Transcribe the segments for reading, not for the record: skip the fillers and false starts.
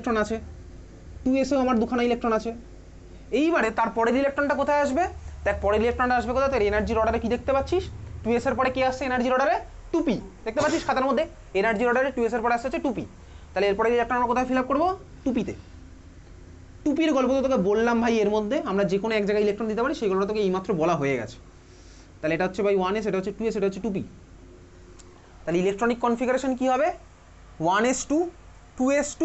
Electron আছে, 2s-এও আমার দুখানা ইলেকট্রন আছে। এইবারে তার পরের ইলেকট্রনটা কোথায় আসবে? দেখ পরের ইলেকট্রনটা আসবে কোথায়? তোর এনার্জির অর্ডারে কি দেখতে পাচ্ছিস? 2s এর পরে কি আসছে এনার্জির অর্ডারে? 2p দেখতে পাচ্ছিস খাতার মধ্যে? এনার্জির অর্ডারে 2s এর পরে আসছে 2p। তাহলে এরপরে ইলেকট্রন আমরা কোথায় ফিল আপ করবো? 2p-তে। 2p-র গল্প তো তোকে বললাম ভাই, এর মধ্যে আমরা যে কোনো এক জায়গায় ইলেকট্রন দিতে পারি, সেগুলো তোকে এইমাত্র বলা হয়ে গেছে। তাহলে এটা হচ্ছে ভাই 1s, এটা হচ্ছে 2s, এটা হচ্ছে 2p। তাহলে ইলেকট্রনিক কনফিগারেশন কি হবে? 1s2 2s2,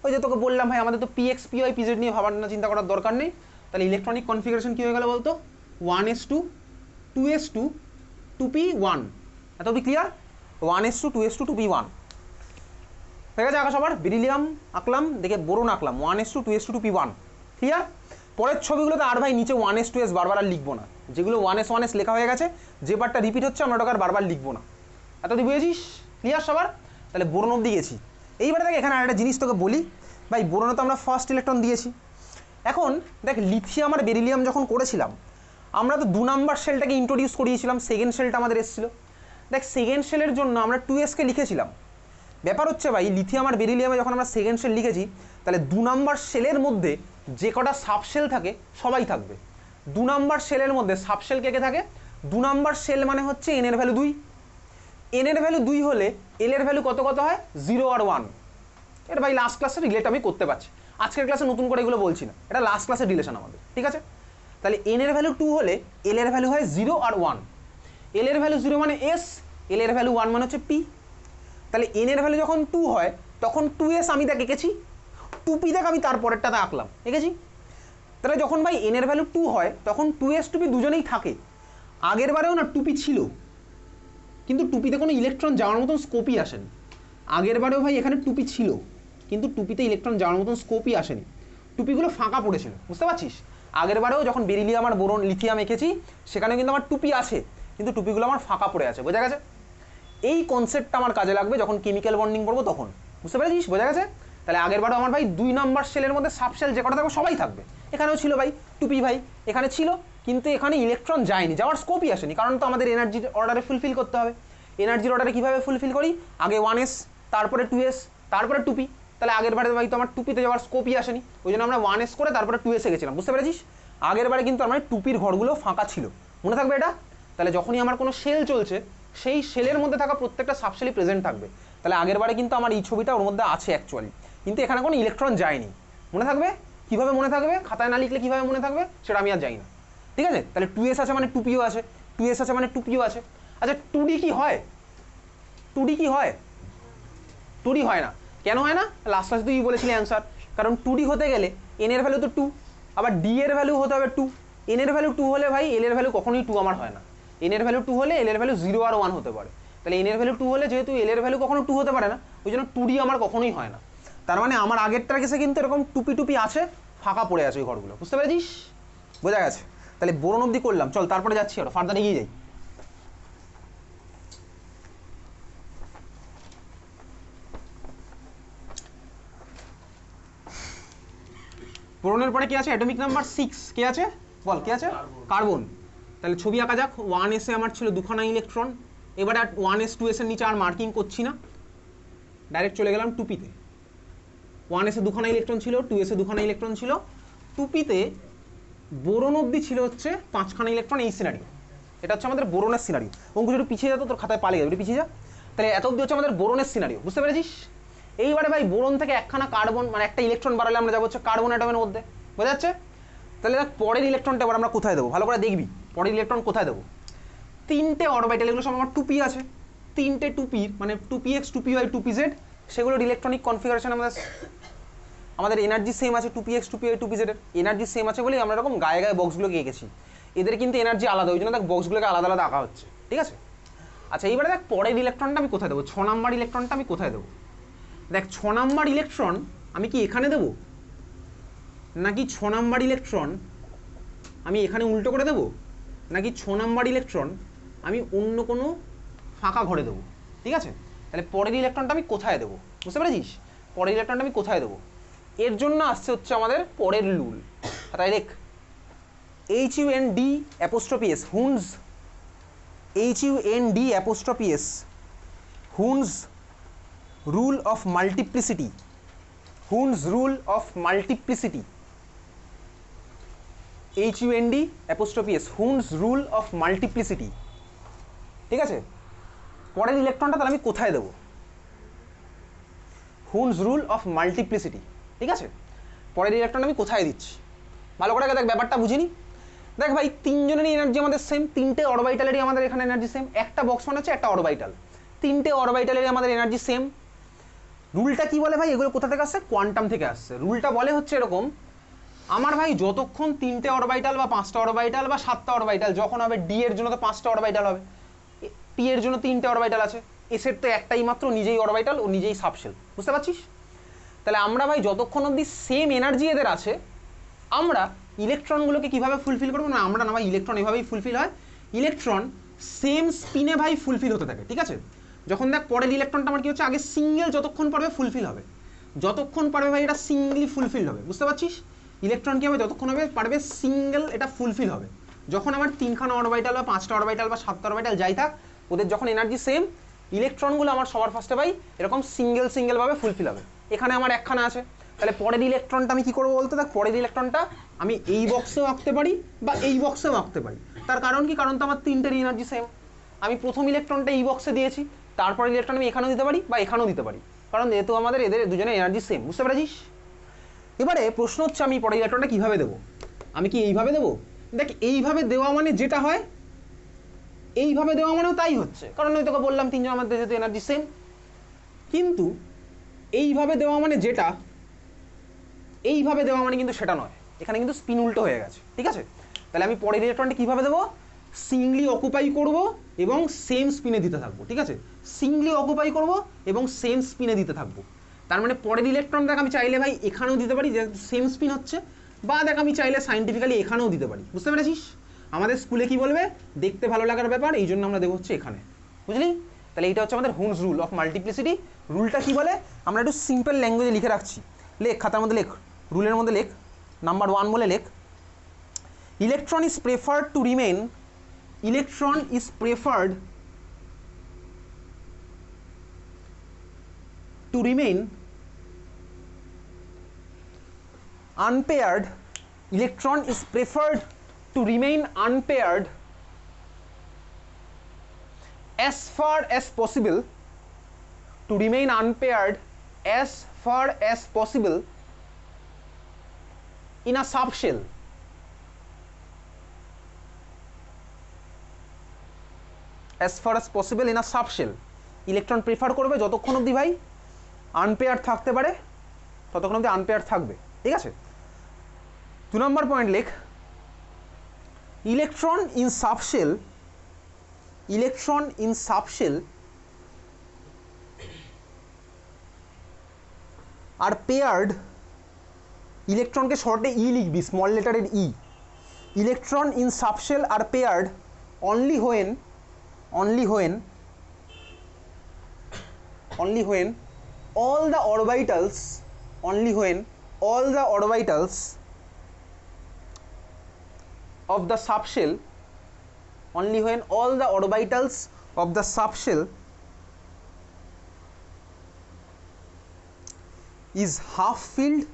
ওই যে তোকে বললাম ভাই আমাদের তো px py pz নিয়ে ভাবার না, চিন্তা করার দরকার নেই। তাহলে ইলেকট্রনিক কনফিগারেশন কি হয়ে গেল বলতো? 1s2 2s2 2p1। এত অবধি ক্লিয়ার? 1s2 2s2 2p1 হয়ে গেছে। আঁকা সবার বেরিলিয়াম আঁকলাম, দেখে বোরন আঁকলাম, 1s2 2s2 2p1 ক্লিয়ার। পরের ছবিগুলোতে আর ভাই নিচে 1s 2s বারবার আর লিখবো না, যেগুলো 1s 1s লেখা হয়ে গেছে, যে পার্টটা রিপিট হচ্ছে আমরা ওটাকে আর বারবার লিখবো না। এতদিন বুঝেছিস? ক্লিয়ার সবার? তাহলে বোরন অবধি গেছি। এইবারে দেখ এখানে আরেকটা জিনিস তোকে বলি ভাই, বোরনে তো আমরা ফার্স্ট ইলেকট্রন দিয়েছি। এখন দেখ লিথিয়াম আর বেরিলিয়াম যখন করেছিলাম, আমরা তো 2 নাম্বার শেলটাকে ইন্ট্রোডিউস করিয়েছিলাম, সেকেন্ড শেলটা আমাদের এসেছিলো। দেখ সেকেন্ড শেলের জন্য আমরা 2s-কে লিখেছিলাম। ব্যাপার হচ্ছে ভাই লিথিয়াম আর বেরিলিয়ামে যখন আমরা সেকেন্ড শেল লিখেছি, তাহলে 2 নাম্বার শেলের মধ্যে যে কটা সাবশেল থাকে সবাই থাকবে। 2 নাম্বার শেলের মধ্যে সাবশেল কে কে থাকে? 2 নাম্বার শেল মানে হচ্ছে n এর ভ্যালু 2, n এর ভ্যালু 2 হলে l এর ভ্যালু কত কত হয়? 0 আর 1। এটা ভাই লাস্ট ক্লাসে রিলেট আমি করতে পারছি, আজকের ক্লাসে নতুন করে এগুলো বলছি না, এটা লাস্ট ক্লাসের রিলেশন আমাদের, ঠিক আছে? তাহলে n এর ভ্যালু 2 হলে l এর ভ্যালু হয় 0 আর 1। l এর ভ্যালু 0 মানে s, l এর ভ্যালু 1 মানে হচ্ছে p। তাহলে n এর ভ্যালু যখন 2 হয় তখন 2s আমি দেখ এঁকেছি, 2p দেখ আমি তারপরেরটাতে আঁকলাম, এঁকেছি। তাহলে যখন ভাই n এর ভ্যালু 2 হয় তখন 2s 2p দুজনেই থাকে। আগের বারেও না 2p ছিল, কিন্তু 2p-তে কোনো ইলেকট্রন যাওয়ার মতন স্কোপই আসেনি। আগের বারেও ভাই এখানে 2p ছিল, কিন্তু 2p-তে ইলেকট্রন যাওয়ার মতন স্কোপই আসেনি, 2p-গুলো ফাঁকা পড়েছিল, বুঝতে পারছিস? আগের বারেও যখন বেরিলিয়াম আর বোরন লিথিয়াম এঁকেছি, সেখানে কিন্তু আমার 2p আছে, কিন্তু 2p-গুলো আমার ফাঁকা পড়ে আছে, বোঝা গেছে? এই কনসেপ্টটা আমার কাজে লাগবে যখন কেমিক্যাল বন্ডিং করবো তখন, বুঝতে পেরেছিস? বোঝা গেছে? তাহলে আগের বারেও আমার ভাই 2 নাম্বার শেলের মধ্যে সাবশেল যে কটা থাকবে সবাই থাকবে। এখানেও ছিল ভাই 2p ভাই, এখানে ছিল, কিন্তু এখানে ইলেকট্রন যায়নি, যাওয়ার স্কোপই আসেনি, কারণ তো আমাদের এনার্জির অর্ডারে ফুলফিল করতে হবে। এনার্জির অর্ডারে কীভাবে ফুলফিল করি? আগে 1s, তারপরে 2s, তারপরে 2p। তাহলে আগের বারে ভাই তো আমার 2p-তে যাওয়ার স্কোপই আসেনি, ওই জন্য আমরা 1s করে তারপরে 2s-এ গেছিলাম, বুঝতে পেরেছিস? আগের বারে কিন্তু আমার 2p-র ঘরগুলো ফাঁকা ছিল, মনে থাকবে এটা? তাহলে যখনই আমার কোনো শেল চলছে, সেই শেলের মধ্যে থাকা প্রত্যেকটা সাবশেলই প্রেজেন্ট থাকবে। তাহলে আগের বারে কিন্তু আমার এই ছবিটা ওর মধ্যে আছে অ্যাকচুয়ালি, কিন্তু এখানে কোনো ইলেকট্রন যায়নি, মনে থাকবে? কীভাবে মনে থাকবে? খাতায় না লিখলে কীভাবে মনে থাকবে সেটা আমি আর জানি না, ঠিক আছে? তাহলে 2s আছে মানে 2p-ও আছে, 2s আছে মানে 2p-ও আছে। আচ্ছা 2d কি হয়? 2d কি হয়? 2d হয় না, কেন হয় না? লাস্ট ক্লাসে তুই বলেছিলি অ্যান্সার, কারণ 2d হতে গেলে n এর ভ্যালু তো 2, আবার d এর ভ্যালু হতে হবে 2। n এর ভ্যালু 2 হলে ভাই l এর ভ্যালু কখনোই 2 আমার হয় না, n এর ভ্যালু 2 হলে l এর ভ্যালু 0 আর 1 হতে পারে। তাহলে n এর ভ্যালু 2 হলে যেহেতু l এর ভ্যালু কখনো 2 হতে পারে না, ওই জন্য 2d আমার কখনোই হয় না। তার মানে আমার আগেরটার কেসে কিন্তু এরকম 2p আছে, ফাঁকা পড়ে আছে ওই ঘরগুলো, বুঝতে পেরেছিস? বোঝা গেছে? তাহলে বোরন অবধি করলাম, চল তারপরে যাচ্ছি আরো ফার্দার এগিয়ে যাই। বোরনের পরে কি আছে? অ্যাটমিক নাম্বার 6 কে আছে? বল কে আছে? কার্বন। তাহলে ছবি আঁকা যাক। 1s-এ আমার ছিল দুখানা ইলেকট্রন, এবারে 1s 2s এর নিচে আর মার্কিং করছি না, ডাইরেক্ট চলে গেলাম 2p-তে। 1s-এ দুখানা ইলেকট্রন ছিল, 2s-এ দুখানা ইলেকট্রন ছিল, 2p-তে বোরন অবধি ছিল হচ্ছে 5খানা ইলেকট্রন। এই সিনারিও, এটা হচ্ছে আমাদের বোরনের সিনারিও। অঙ্কুশ একটু পিছিয়ে যেত, তোর খাতায় পালিয়ে যাবে, একটু পিছিয়ে যা। তাহলে এত অবধি হচ্ছে আমাদের বোরনের সিনারিও, বুঝতে পেরেছিস? এইবারে ভাই বোরন থেকে একখানা কার্বন মানে একটা ইলেকট্রন বাড়ালে আমরা যাবো হচ্ছে কার্বন অ্যাটমের মধ্যে, বোঝা যাচ্ছে? তাহলে দেখ পরের ইলেকট্রনটা এবার আমরা কোথায় দেবো, ভালো করে দেখবি পরের ইলেকট্রন কোথায় দেবো। 3টে অরবিটাল, এগুলো সব আমার 2p আছে, 3টে 2p মানে 2px 2py 2pz, সেগুলোর ইলেকট্রনিক কনফিগারেশন আমাদের এনার্জি সেম আছে, 2px 2py 2pz এর এনার্জি সেম আছে বলেই আমরা এরকম গায়ে গায়ে বক্সগুলোকে এঁকেছি। এদের কিন্তু এনার্জি আলাদা, ওই জন্য দেখ বক্সগুলোকে আলাদা আলাদা আঁকা হচ্ছে, ঠিক আছে? আচ্ছা এইবারে দেখ পরের ইলেকট্রনটা আমি কোথায় দেবো, 6 নাম্বার ইলেকট্রনটা আমি কোথায় দেবো। দেখ 6 নাম্বার ইলেকট্রন আমি কি এখানে দেবো, নাকি 6 নাম্বার ইলেকট্রন আমি এখানে উল্টো করে দেবো, নাকি 6 নাম্বার ইলেকট্রন আমি অন্য কোনো ফাঁকা ঘরে দেবো, ঠিক আছে? তাহলে পরের ইলেকট্রনটা আমি কোথায় দেবো, বুঝতে পেরেছিস? পরের ইলেকট্রনটা আমি কোথায় দেবো, এর জন্য আসছে হচ্ছে আমাদের পরের rule. Direct HUND'(s) হুন্স, HUND'(s) হুন্স rule of multiplicity, হুন্স rule of multiplicity, HUND', হুন্স rule of multiplicity. ঠিক আছে, পরের ইলেকট্রনটা তাহলে আমি কোথায় দেবো? হুন্স রুল অফ মাল্টিপ্লিসিটি। ঠিক আছে, পরের ইলেকট্রন আমি কোথায় দিচ্ছি ভালো করে দেখ, ব্যাপারটা বুঝিনি। দেখ ভাই, তিনজনেরই এনার্জি আমাদের সেম, তিনটে অরবাইটালেরই আমাদের এখানে এনার্জি সেম, একটা বক্স মানে হচ্ছে একটা অরবাইটাল, তিনটে অরবাইটালেরই আমাদের এনার্জি সেম। রুলটা কি বলে ভাই? এগুলো কোথা থেকে আসছে? কোয়ান্টাম থেকে আসছে। রুলটা বলে হচ্ছে এরকম, আমার ভাই যতক্ষণ তিনটে অরবাইটাল বা পাঁচটা অরবাইটাল বা সাতটা অরবাইটাল যখন হবে, ডি এর জন্য তো পাঁচটা অরবাইটাল হবে, টি এর জন্য তিনটে অরবাইটাল আছে, এসের তো একটাই মাত্র, নিজেই অরবাইটাল ও নিজেই সাবশেল। বুঝতে পারছিস? তাহলে আমরা ভাই যতক্ষণ অবধি সেম এনার্জি এদের আছে, আমরা ইলেকট্রনগুলোকে কিভাবে ফুলফিল করবো? না আমরা না ভাই, ইলেকট্রন এভাবেই ফুলফিল হয়। ইলেকট্রন সেম স্পিনে ভাই ফুলফিল হতে থাকে। ঠিক আছে, যখন দেখ পরের ইলেকট্রনটা আমার কি হচ্ছে, আগে সিঙ্গেল যতক্ষণ পারবে ফুলফিল হবে, যতক্ষণ পারবে ভাই এটা সিঙ্গেলি ফুলফিল হবে। বুঝতে পারছিস? ইলেকট্রন কি হবে, যতক্ষণ হবে পারবে সিঙ্গেল এটা ফুলফিল হবে। যখন আমার তিনখানা অরবাইটাল বা পাঁচটা অরবাইটাল বা সাতটা অরবাইটাল যাই থাক, ওদের যখন এনার্জি সেম, ইলেকট্রনগুলো আমার সবার ফার্স্টে ভাই এরকম সিঙ্গেল ভাবে ফুলফিল হবে। এখানে আমার একখানা আছে, তাহলে পরের ইলেকট্রনটা আমি কি করবো বলতে? দেখ, পরের ইলেকট্রনটা আমি এই বক্সেও আঁকতে পারি বা এই বক্সেও আঁকতে পারি। তার কারণ কি? কারণ তো আমার তিনটের এনার্জি সেম। আমি প্রথম ইলেকট্রনটা এই বক্সে দিয়েছি, তারপরে ইলেকট্রন আমি এখানেও দিতে পারি বা এখানেও দিতে পারি, কারণ যেহেতু আমাদের এদের দুজনের এনার্জি সেম। বুঝতে পেরেছিস? এবারে প্রশ্ন হচ্ছে, আমি পরের ইলেকট্রনটা কিভাবে দেবো? আমি কি এইভাবে দেবো? দেখ, এইভাবে দেওয়া মানে যেটা হয়, এইভাবে দেওয়া মানেও তাই হচ্ছে, কারণ আমি তোকে বললাম তিনজন আমাদের যেহেতু এনার্জি সেম। কিন্তু এইভাবে দেওয়া মানে যেটা, এইভাবে দেওয়া মানে কিন্তু সেটা নয়, এখানে কিন্তু স্পিন উল্টো হয়ে গেছে। ঠিক আছে, তাহলে আমি পরের ইলেকট্রনটা কিভাবে দেবো? সিঙ্গলি অকুপাই করব এবং সেম স্পিনে দিতে থাকবো। ঠিক আছে, সিঙ্গলি অকুপাই করব এবং সেম স্পিনে দিতে থাকবো। তার মানে পরের ইলেকট্রন দেখ আমি চাইলে ভাই এখানেও দিতে পারি, যেহেতু সেম স্পিন হচ্ছে, বা দেখ আমি চাইলে সাইন্টিফিক্যালি এখানেও দিতে পারি। বুঝতে পেরেছিস? আমাদের স্কুলে কি বলবে, দেখতে ভালো লাগার ব্যাপার, এই জন্য আমরা দেবো হচ্ছে এখানে। বুঝলি? তাহলে এইটা হচ্ছে আমাদের হুন্স রুল অফ মাল্টিপ্লিসিটি। রুলটা কি বলে আমরা একটু সিম্পল ল্যাঙ্গুয়েজে লিখে রাখছি। লেখ, খাতার মধ্যে লেখ, রুলের মধ্যে লেখ, নাম্বার 1 বলে লেখ, electron is preferred to remain, electron is preferred to remain unpaired, electron is preferred to remain unpaired as far as possible, to remain unpaired as far as possible in a subshell. As far as possible in a subshell, electron prefer করবে যতক্ষণ অবধি ভাই unpair থাকতে পারে ততক্ষণ অবধি unpair থাকবে। ঠিক আছে, 2 নম্বর পয়েন্ট লেখ, electron in subshell, electron in subshell are paired, ইলেকট্রনকে শর্টে ই লিখবি, স্মল লেটারের E, electron in subshell are paired only when all the orbitals, only when all the orbitals of the subshell, only when all the orbitals of the subshell is half filled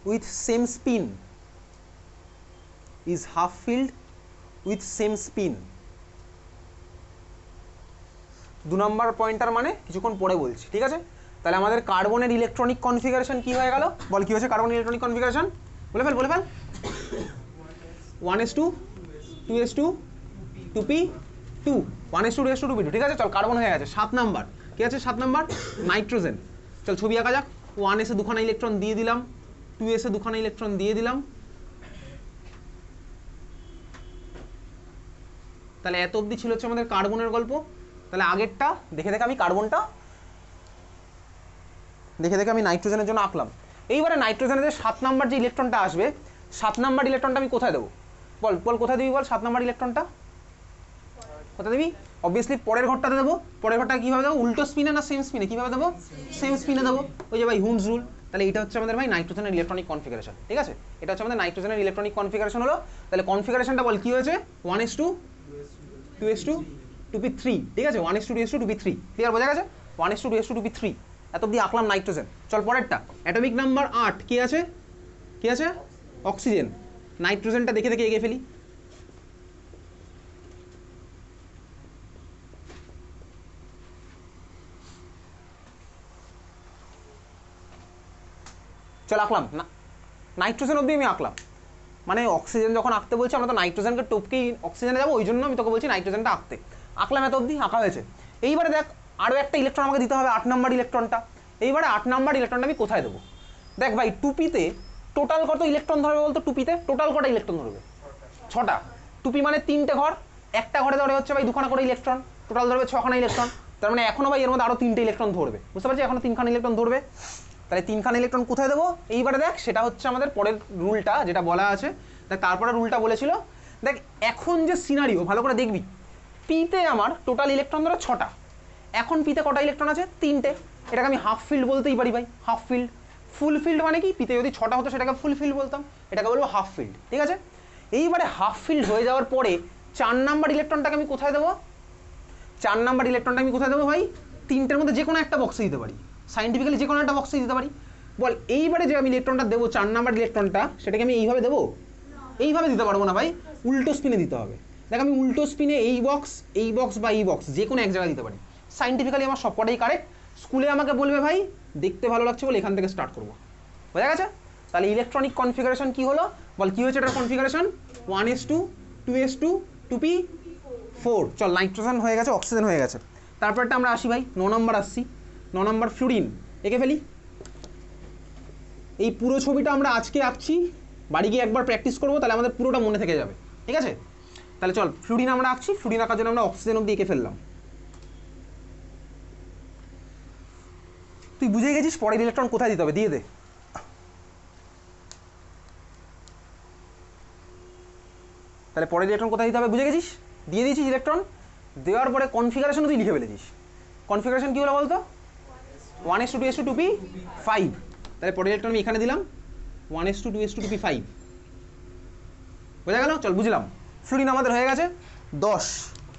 with same spin, is half filled with same spin. 2 number pointer মানে কিছুক্ষণ পরে বলছি। ঠিক আছে, তাহলে আমাদের কার্বনের electronic configuration কি হয়ে গেল? বল কি হয়েছে কার্বনের ইলেকট্রনিক কনফিগারেশন? বলে fail 1s2 2s2 2p2 1s2 2s2 2p2। ঠিক আছে, চল কার্বন হয়ে গেছে। 7 নাম্বার কি আছে? 7 নাম্বার নাইট্রোজেন। চল ছবি আঁকা যাক। 1s এ দুখানা ইলেকট্রন দিয়ে দিলাম, 2s এ দুখানা ইলেকট্রন দিয়ে দিলাম। তাহলে এত অবধি ছিল হচ্ছে আমাদের কার্বনের গল্প। তাহলে আগেরটা দেখে আমি কার্বনটা দেখে আমি নাইট্রোজেনের জন্য আঁকলাম। এইবারে নাইট্রোজেনের যে 7 নাম্বার যে ইলেকট্রনটা আসবে, 7 নাম্বার ইলেকট্রনটা আমি কোথায় দেবো? বল কোথায় দিবি? বল 7 নাম্বার ইলেকট্রনটা কোথায় দিবি? অবভিয়াসলি পরের ঘরটাতে দেবো। পরের ঘরটা কীভাবে দেবো? উল্টো স্পিনে না সেম স্পিনে? কীভাবে দেবো? সেম স্পিনে দেবো। ওই যে ভাই হুন্স রুল। তাহলে এটা হচ্ছে আমাদের ভাই নাইট্রোজেনের ইলেকট্রনিক কনফিগারেশন। ঠিক আছে, এটা হচ্ছে আমাদের নাইট্রোজেনের ইলেকট্রনিক কনফিগারেশন হলো। তাহলে কনফিগারেশনটা বল কী হয়েছে? 1s2 2s2 2p3, ঠিক আছে, 1:2 2p3, ক্লিয়ার, বোঝা গেছে? 1:2 2p3, এত অব্দি আঁকলাম নাইট্রোজেন। চল পরেরটা, অ্যাটমিক নাম্বার 8, কি আছে? কি আছে? অক্সিজেন। নাইট্রোজেনটা দেখে দেখে এগিয়ে ফেলি। চল আঁকলাম না, নাইট্রোজেন অব্দি আমি আঁকলাম, মানে অক্সিজেন যখন আঁকতে বলছি আমরা তো নাইট্রোজেনকে টপকেই অক্সিজেনে যাবো, ওই জন্য আমি তোকে বলছি নাইট্রোজেনটা আঁকতে। আঁকলাম, এত অব্দি আঁকা হয়েছে। এইবারে দেখ আরও একটা ইলেকট্রন আমাকে দিতে হবে, 8 নাম্বার ইলেকট্রনটা। এইবারে 8 নাম্বার ইলেকট্রনটা আমি কোথায় দেবো? দেখ ভাই, টুপিতে টোটাল কত ইলেকট্রন ধরবে বলতো? টুপিতে টোটাল কটা ইলেকট্রন ধরবে? 6টা। টুপি মানে 3টে ঘর, একটা ঘরে ধরে হচ্ছে ভাই 2খানা করে ইলেকট্রন, টোটাল ধরবে 6খানা ইলেকট্রন। তার মানে এখনো ভাই এর মধ্যে আরও 3টে ইলেকট্রন ধরবে, বুঝতে পারছি? এখনো 3খানা ইলেকট্রন ধরবে, তাহলে 3খানা ইলেকট্রন কোথায় দেবো? এইবারে দেখ, সেটা হচ্ছে আমাদের পরের রুলটা যেটা বলা আছে। দেখ তারপরে রুলটা বলেছিল, দেখ এখন যে সিনারিও ভালো করে দেখবি, পিতে আমার টোটাল ইলেকট্রন ধরো 6টা, এখন পিতে কটা ইলেকট্রন আছে? 3টে। এটাকে আমি হাফ ফিল্ড বলতেই পারি ভাই, হাফ ফিল্ড। ফুল ফিল্ড মানে কি? পিতে যদি 6টা হতো সেটাকে ফুল ফিল্ড বলতাম, এটাকে বলবো হাফ ফিল্ড, ঠিক আছে? এইবারে হাফ ফিল্ড হয়ে যাওয়ার পরে 4 নাম্বার ইলেকট্রনটাকে আমি কোথায় দেবো? 4 নাম্বার ইলেকট্রনটা আমি কোথায় দেবো ভাই? 3টের মধ্যে যে কোনো একটা বক্সে দিতে পারি, সাইন্টিফিক্যালি যে কোনো একটা বক্সে দিতে পারি। বল এইবারে যে আমি ইলেকট্রনটা দেবো 4 নাম্বার ইলেকট্রনটা, সেটাকে আমি এইভাবে দেবো? এইভাবে দিতে পারবো না ভাই, উল্টো স্পিনে দিতে হবে। দেখ আমি উল্টো স্পিনে এই বক্স বা এই বক্স যে কোনো এক জায়গায় দিতে পারি, সাইন্টিফিক্যালি আমার সবকটাই কারেক্ট। স্কুলে আমাকে বলবে ভাই দেখতে ভালো লাগছে বলে এখান থেকে স্টার্ট করবো, বোঝা গেছে? তাহলে ইলেকট্রনিক কনফিগারেশন কি হলো বল? কি হয়েছে এটার কনফিগারেশন? 1:2 2:2 2p4। চল নাইট্রোজেন হয়ে গেছে, অক্সিজেন হয়ে গেছে। তারপরটা আমরা আসি ভাই 9 নাম্বার আসছি। 9 নাম্বার ফ্লুরিন, এঁকে ফেলি। এই পুরো ছবিটা আমরা আজকে আঁকছি, বাড়ি গিয়ে একবার প্র্যাকটিস করবো, তাহলে আমাদের পুরোটা মনে থেকে যাবে, ঠিক আছে? তাহলে চল ফ্লুরিন আমরা আঁকছি। ফ্লুরিন আঁকার জন্য আমরা অক্সিজেন অব্দি এঁকে ফেললাম। তুই বুঝে গেছিস পরের ইলেকট্রন কোথায় দিতে হবে, দিয়ে দে। তাহলে পরের ইলেকট্রন কোথায় দিতে হবে বুঝে গেছিস, দিয়ে দিয়েছিস ইলেকট্রন। দেওয়ার পরে কনফিগারেশনও তুই লিখে ফেলেছিস। কনফিগারেশন কী হলো বলতো? 1:2 2p5। তাহলে পরের ইলেকট্রন আমি এখানে দিলাম 1:2 2p5, বোঝা গেল? চল বুঝলাম। ফ্লুরিন আমাদের হয়ে গেছে।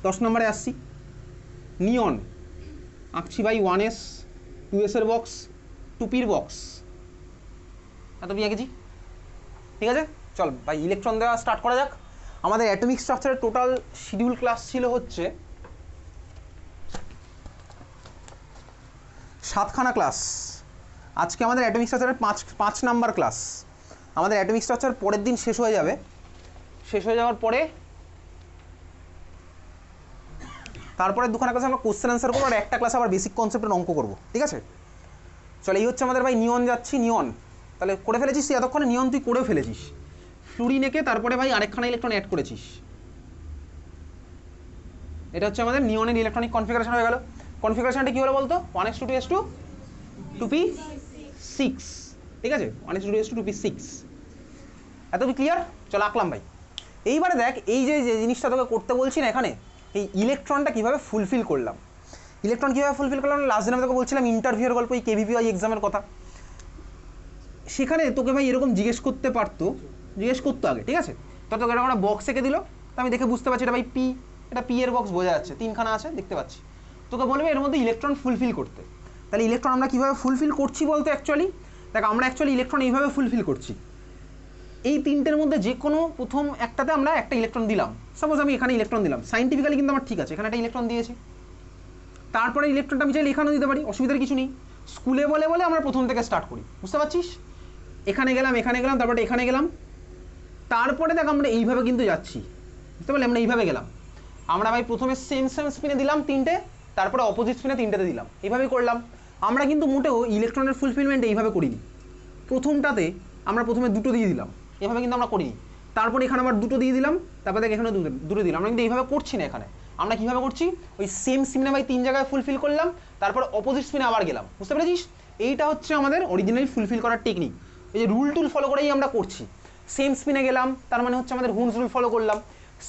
10 নম্বরে আসছি। নিয়ন আঁকছি ভাই 1s 2s বক্স 2pর বক্স, এত বি আঁকেছি, ঠিক আছে? চল ভাই ইলেকট্রন দেওয়া স্টার্ট করা যাক। আমাদের অ্যাটমিক স্ট্রাকচারের টোটাল শিডিউল ক্লাস ছিল হচ্ছে 7খানা ক্লাস। আজকে আমাদের অ্যাটমিক স্ট্রাকচারের 5 নাম্বার ক্লাস। আমাদের অ্যাটমিক স্ট্রাকচার পরের দিন শেষ হয়ে যাবে। শেষ হয়ে যাওয়ার পরে তারপরে 2খানা ক্লাস আমরা কোশ্চেন অ্যান্সার করবো, আর একটা ক্লাস আবার বেসিক কনসেপ্টের অঙ্ক করবো, ঠিক আছে? চলো এই হচ্ছে আমাদের ভাই নিয়ন যাচ্ছি। নিয়ন তাহলে করে ফেলেছিস তুই এতক্ষণে, নিয়ন তুই করেও ফেলেছিস। ফ্লুরিন এঁকে তারপরে ভাই আরেকখানা ইলেকট্রন অ্যাড করেছিস। এটা হচ্ছে আমাদের নিয়নের ইলেকট্রনিক কনফিগারেশন হয়ে গেল। কনফিগারেশনটা কি হলো বলতো? 1:2 2p6, ঠিক আছে? 1:2 2p6, এত কি ক্লিয়ার? চলো আঁকলাম ভাই। এইবারে দেখ এই যে জিনিসটা তোকে করতে বলছি না এখানে, এই ইলেকট্রনটা কীভাবে ফুলফিল করলাম। ইলেকট্রন কীভাবে ফুলফিল করলাম লাস্ট দিন আমি তোকে বলছিলাম ইন্টারভিউর গল্প, এই কেভিপিওয়াই এক্সামের কথা। সেখানে তোকে ভাই এরকম জিজ্ঞেস করতে আগে, ঠিক আছে? তো তোকে এটা আমরা বক্স এঁকে দিল, তো আমি দেখে বুঝতে পারছি এটা ভাই পি, এটা পি এর বক্স বোঝা যাচ্ছে, 3খানা আছে দেখতে পাচ্ছি। তোকে বলবে এর মধ্যে ইলেকট্রন ফুলফিল করতে। তাহলে ইলেকট্রন আমরা কীভাবে ফুলফিল করছি বলতে অ্যাকচুয়ালি দেখ, আমরা অ্যাকচুয়ালি ইলেকট্রন এইভাবে ফুলফিল করছি। এই 3টের মধ্যে যে কোনো প্রথম একটাতে আমরা একটা ইলেকট্রন দিলাম। সাপোজ আমি এখানে ইলেকট্রন দিলাম, সাইন্টিফিক্যালি কিন্তু আমার ঠিক আছে, এখানে একটা ইলেকট্রন দিয়েছি। তারপরে ইলেকট্রনটা আমি চাইলে এখানেও দিতে পারি, অসুবিধার কিছু নেই। স্কুলে বলে আমরা প্রথম থেকে স্টার্ট করি, বুঝতে পারছিস? এখানে গেলাম, তারপরে এখানে গেলাম, তারপরে দেখ আমরা এইভাবে কিন্তু যাচ্ছি, বুঝতে পারলি? আমরা এইভাবে গেলাম। আমরা ভাই প্রথমে সেম স্পিনে দিলাম 3টে, তারপরে অপোজিট স্পিনে 3টেতে দিলাম, এইভাবেই করলাম। আমরা কিন্তু মোটেও ইলেকট্রনের ফুলফিলমেন্ট এইভাবে করিনি। প্রথমটাতে আমরা প্রথমে 2টো দিয়ে দিলাম, এভাবে কিন্তু আমরা করিনি। তারপরে এখানে আবার 2টো দিয়ে দিলাম, তারপরে দেখ এখানে 2টো দিলাম। আমরা কিন্তু এইভাবে করছি না, এখানে আমরা কীভাবে করছি, ওই সেম স্পিনে ভাই 3 জায়গায় ফুলফিল করলাম, তারপর অপোজিট স্পিনে আবার গেলাম, বুঝতে পেরেছিস? এইটা হচ্ছে আমাদের অরিজিনালি ফুলফিল করার টেকনিক। এই যে রুল টুল ফলো করেই আমরা করছি। সেম স্পিনে গেলাম, তার মানে হচ্ছে আমাদের হুন্স রুল ফলো করলাম।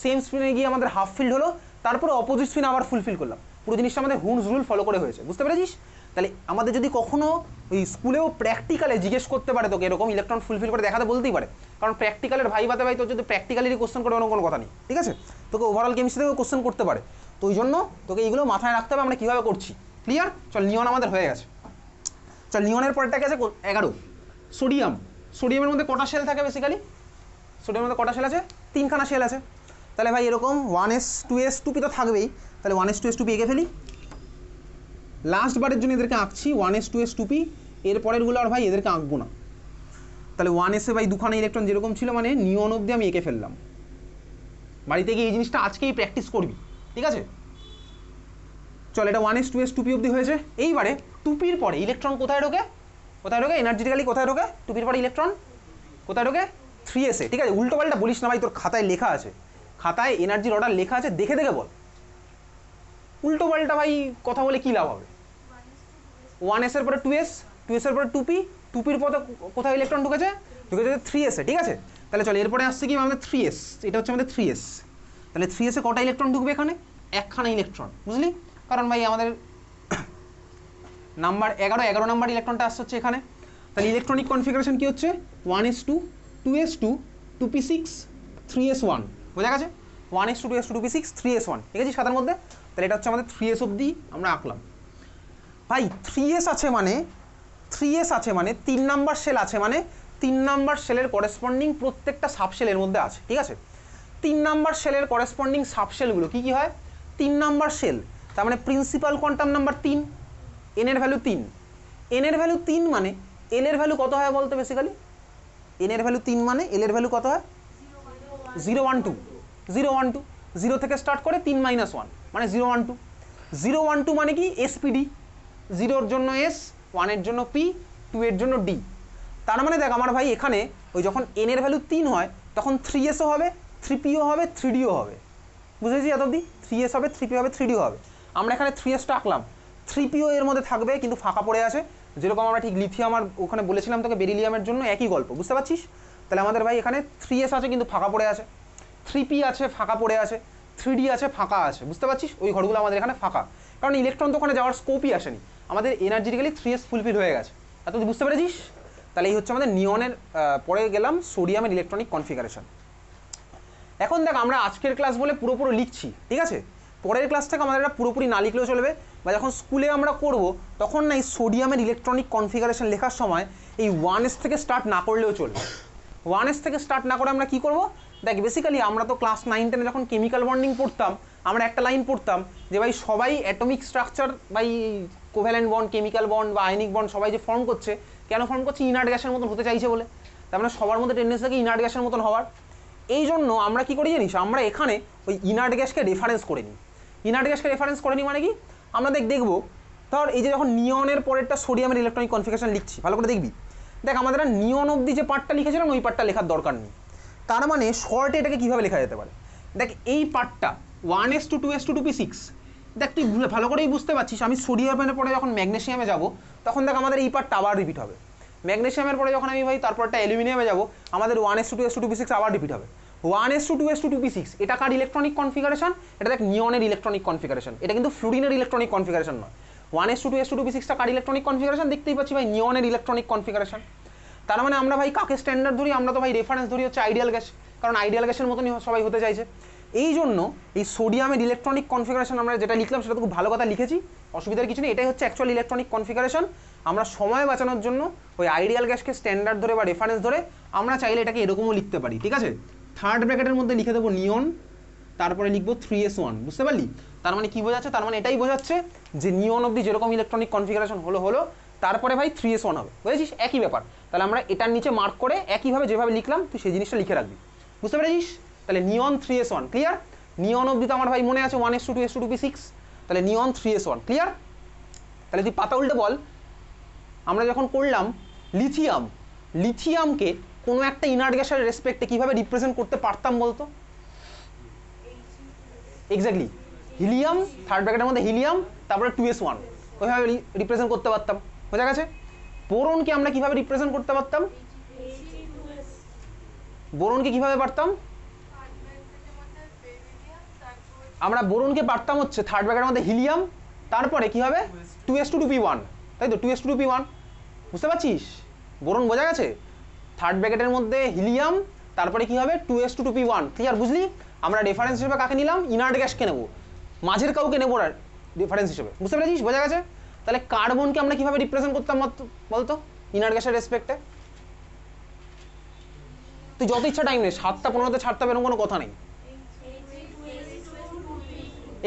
সেম স্পিনে গিয়ে আমাদের হাফ ফিল্ড হলো, তারপরে অপোজিট স্পিনে আবার ফুলফিল করলাম। পুরো জিনিসটা আমাদের হুন্স রুল ফলো করে হয়েছে, বুঝতে পেরেছিস? তাহলে আমাদের যদি কখনো ওই স্কুলেও প্র্যাকটিক্যালে জিজ্ঞেস করতে পারে তোকে এরকম ইলেকট্রন ফুলফিল করে দেখাতে বলতেই পারে, কারণ প্র্যাকটিক্যালের ভাই তোর যদি প্র্যাকটিক্যালি কোশ্চেন করে কোনো কথা নেই, ঠিক আছে? তোকে ওভারঅল কেমিস্ট্রি থেকেও কোশ্চেন করতে পারে। তো ওই জন্য তোকে এইগুলো মাথায় রাখতে হবে আমরা কীভাবে করছি। ক্লিয়ার? চল নিয়ন আমাদের হয়ে গেছে। চল নিয়নের পরেরটা আছে 11 সোডিয়াম। সোডিয়ামের মধ্যে কটা শেল থাকে বেসিক্যালি? সোডিয়ামের মধ্যে কটা শেল আছে? 3খানা শেল আছে। তাহলে ভাই এরকম 1s 2s 2p তো থাকবেই, তাহলে 1s 2s 2p এঁকে ফেলি। লাস্ট বারের জন্য এদেরকে আঁকছি 1s 2s 2p, এর পরেরগুলো আর ভাই এদেরকে আঁকবো না। তাহলে 1s ভাই 2খানা ইলেকট্রন যেরকম ছিল মানে নিয়ন অবধি আমি এঁকে ফেললাম। বাড়িতে গিয়ে এই জিনিসটা আজকেই প্র্যাকটিস করবি, ঠিক আছে? চল এটা 1s 2s 2p অবধি হয়েছে। এইবারে 2pর পরে ইলেকট্রন কোথায় ঢোকে? কোথায় ঢোকে? এনার্জেটিক্যালি কোথায় ঢোকে? 2pর পরে ইলেকট্রন কোথায় ঢোকে? 3s এ। ঠিক আছে, উল্টো পাল্টা বলিস না ভাই, তোর খাতায় লেখা আছে, খাতায় এনার্জির অর্ডার লেখা আছে, দেখে দেখে বল। উল্টো পাল্টা ভাই কথা বলে কী লাভ হবে? 1s এর পরে 2s, 2s এর পরে 2p, 2pর পরে কোথায় ইলেকট্রন ঢুকেছে? ঢুকেছে 3s এ। ঠিক আছে, তাহলে চল এরপরে আসছে কি আমাদের 3s, এটা হচ্ছে আমাদের 3s। তাহলে 3s এ কটা ইলেকট্রন ঢুকবে? এখানে 1খানা ইলেকট্রন, বুঝলি? কারণ ভাই আমাদের নাম্বার 11 নাম্বার ইলেকট্রনটা আসছে হচ্ছে এখানে। তাহলে ইলেকট্রনিক কনফিগারেশন কি হচ্ছে? 1s2 2s2 2p6 3s1। বোঝা গেছে? 1s2 2s2 2p6 3s1, ঠিক আছে সাদার মধ্যে। তাহলে এটা হচ্ছে আমাদের 3s অবধি আমরা আঁকলাম। ভাই 3s আছে মানে 3 নাম্বার সেল আছে মানে 3 নাম্বার সেলের করেসপন্ডিং প্রত্যেকটা সাবশেলের মধ্যে আছে। ঠিক আছে, 3 নাম্বার সেলের করেসপন্ডিং সাবশেলগুলো কী কী হয়? 3 নাম্বার সেল, তার মানে প্রিন্সিপাল কোয়ান্টাম নাম্বার 3, এন এর ভ্যালু 3। এন এর ভ্যালু 3 মানে এল এর ভ্যালু কত হয় বলতে? বেসিক্যালি এন এর ভ্যালু 3 মানে এল এর ভ্যালু কত হয়? 0 1 2 0 1 2, 0 থেকে স্টার্ট করে 3 - 1 মানে 0 1 2। 0 1 2 মানে কি? এসপিডি, 0-এর জন্য এস, 1-এর জন্য পি, 2-এর জন্য ডি। তার মানে দেখ আমার ভাই এখানে ওই যখন এন এর ভ্যালু 3 হয় তখন 3sও হবে, 3pও হবে, 3dও হবে। বুঝেছি এত অবধি? 3s হবে, 3p হবে, 3dও হবে। আমরা এখানে 3sটা আঁকলাম, 3pও এর মধ্যে থাকবে কিন্তু ফাঁকা পড়ে আছে, যেরকম আমরা ঠিক লিথিয়াম আর ওখানে বলেছিলাম তোকে বেরিলিয়ামের জন্য একই গল্প, বুঝতে পারছিস? তাহলে আমাদের ভাই এখানে 3s আছে কিন্তু ফাঁকা পড়ে আছে, 3p আছে ফাঁকা পড়ে আছে, 3d আছে ফাঁকা আছে, বুঝতে পারছিস? ওই ঘরগুলো আমাদের এখানে ফাঁকা, কারণ ইলেকট্রন তো ওখানে যাওয়ার স্কোপই আসেনি, আমাদের এনার্জেটিক্যালি 3s ফুলফিল হয়ে গেছে। এত বুঝতে পেরেছিস? তাহলে এই হচ্ছে আমাদের নিয়নের পরে গেলাম সোডিয়ামের ইলেকট্রনিক কনফিগারেশন। এখন দেখ আমরা আজকের ক্লাস বলে পুরোপুরি লিখছি, ঠিক আছে? পরের ক্লাস থেকে আমাদের এটা পুরোপুরি না লিখলেও চলবে, বা যখন স্কুলে আমরা করব তখন না এই সোডিয়ামের ইলেকট্রনিক কনফিগারেশন লেখার সময় এই 1s থেকে স্টার্ট না করলেও চলবে। 1s থেকে স্টার্ট না করে আমরা কি করব? দেখ বেসিক্যালি আমরা তো ক্লাস 9-10 যখন কেমিক্যাল বন্ডিং পড়তাম আমরা একটা লাইন পড়তাম যে ভাই সবাই atomic structure by covalent bond, chemical bond বা আয়নিক বন্ড সবাই যে ফর্ম করছে, কেন ফর্ম করছে? ইনার্ট গ্যাসের মতন হতে চাইছে বলে। তার মানে সবার মধ্যে টেন্ডেন্সি থাকে ইনার্ট গ্যাসের মতন হওয়ার। এই জন্য আমরা কি করি জানিস? আমরা এখানে ওই ইনার্ট গ্যাসকে রেফারেন্স করে নিই। ইনার্ট গ্যাসকে রেফারেন্স করে নিই মানে কি? আমরা দেখবো ধর এই যে যখন নিয়নের পরেরটা সোডিয়ামের ইলেকট্রনিক কনফিগারেশন লিখছি, ভালো করে দেখবি, দেখ আমাদের নিয়ন অবধি যে পার্টটা লিখেছিলাম ওই পার্টটা লেখার দরকার নেই। তার মানে শর্টে এটাকে কীভাবে লেখা যেতে পারে? দেখ এই পার্টটা 1s2 2s2 2p6, দেখ তুই ভালো করেই বুঝতে পারছিস আমি সোডিয়ামের পরে যখন ম্যাগনেসিয়ামে যাব তখন দেখ আমাদের এই পার্টটা আবার রিপিট হবে। ম্যাগনেসিয়ামের পরে যখন আমি ভাই তারপরটা অ্যালুমিনিয়ামে যাব আমাদের 1s2 2s2 2p6 আবার রিপিট হবে। 1s2 2s2 2p6 এটা কার ইলেকট্রনিক কনফিগারেশন? এটা দেখ নিয়নের ইলেকট্রনিক কনফিগারেশন, এটা কিন্তু ফ্লুরিনের ইলেকট্রনিক কনফিগারেশন নয়। 1s2 2s2 2p6টা কার ইলেকট্রনিক কনফিগারেশন? দেখতেই পাচ্ছি ভাই নিয়নের ইলেকট্রনিক কনফিগারেশন। তার মানে আমরা ভাই কাকে স্ট্যান্ডার্ড ধরি? আমরা তো ভাই রেফারেন্স ধরি হচ্ছে আইডিয়াল গ্যাস, কারণ আইডিয়াল গ্যাসের মতনই সবাই হতে চাইছে। এই জন্য এই সোডিয়ামের ইলেকট্রনিক কনফিগারেশন আমরা যেটা লিখলাম সেটা তো খুব ভালো কথা লিখেছি, অসুবিধার কিছু নেই। এটাই হচ্ছে অ্যাকচুয়াল ইলেকট্রনিক কনফিগারেশন। আমরা সময় বাঁচানোর জন্য ওই আইডিয়াল গ্যাসকে স্ট্যান্ডার্ড ধরে বা রেফারেন্স ধরে আমরা চাইলে এটাকে এরকমও লিখতে পারি, ঠিক আছে? থার্ড ব্র্যাকেটের মধ্যে লিখে দেবো নিয়ন, তারপরে লিখবো 3s1, বুঝতে পারলি? তার মানে কি বোঝাচ্ছে? তার মানে এটাই বোঝাচ্ছে যে নিয়ন অবধি যেরকম ইলেকট্রনিক কনফিগারেশন হলো তারপরে ভাই 3s1 হবে, বুঝেছিস? একই ব্যাপার। তাহলে আমরা এটার নিচে মার্ক করে একইভাবে যেভাবে লিখলাম তুই সেই জিনিসটা লিখে রাখবি, বুঝতে পেরেছিস? তাহলে নিয়ন 3s1 ক্লিয়ার। নিয়ন অবধি তো আমার ভাই মনে আছে 1s2 2s2 2p6, তাহলে নিয়ন 3s1 ক্লিয়ার। তাহলে তুই পাতা উল্টে বল, আমরা যখন করলাম লিথিয়াম, লিথিয়ামকে কোনো একটা ইনার্ট গ্যাসের রেসপেক্টে কীভাবে রিপ্রেজেন্ট করতে পারতাম বলতো? এক্স্যাক্টলি হিলিয়াম, থার্ড ব্র্যাকেটের মধ্যে হিলিয়াম, তারপরে 2s1, ওইভাবে রিপ্রেজেন্ট করতে পারতাম, বোঝা গেছে? বোরনকে আমরা কিভাবে রিপ্রেজেন্ট করতে পারতাম? বোরনকে কিভাবে পারতাম? আমরা বোরনকে পারতাম হচ্ছে থার্ড ব্র্যাকেটের মধ্যে হিলিয়াম, তারপরে কি হবে? 2s2 2p1, তাই তো? 2s2 2p1, বুঝতে পারছিস? বোরন বোঝা গেছে? থার্ড ব্র্যাকেটের মধ্যে হিলিয়াম, তারপরে কি হবে? 2s2 2p1, clear? বুঝলি? আমরা রেফারেন্স হিসেবে কাকে নিলাম? ইনার্ট গ্যাসকে নেব। মাঝের কাউকে নেবো না রেফারেন্স হিসেবে, বুঝতে পেরেছিস? বোঝা গেছে? তাহলে কার্বনকে আমরা কিভাবে রিপ্রেজেন্ট করতাম বলতো ইনার্ট গ্যাসের রেসপেক্টে? তুই যত ইচ্ছা টাইম নেই, 7:15 ছাড়তে হবে এরকম কোনো কথা নেই।